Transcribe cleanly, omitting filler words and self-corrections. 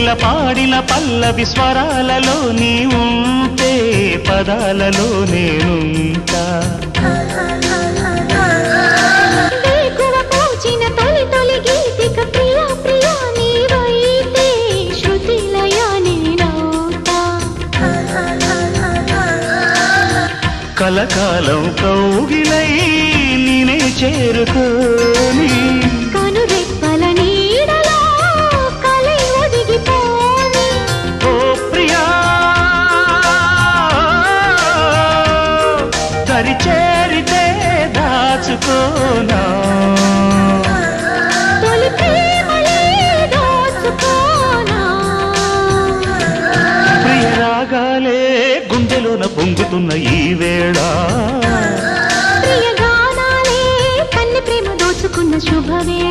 పాడిన పల్లవి స్వరాలలో నీ ఉంటే పదాలలో నేనుంటా కలకాలం కౌగిలై నేనే చేరుకోని కనురెప్పల నీడలో కలై ఒదిగిపోని ఓ ప్రియా దరి చేరితే దాచుకోనా తొలి ప్రేమలే దోచుకోనా ప్రియ రాగాలే గుండెలోన పొంగుతున్న ఈ వేళ ప్రియ గానాలే కన్నె ప్రేమ దోచుకున్న శుభవేళ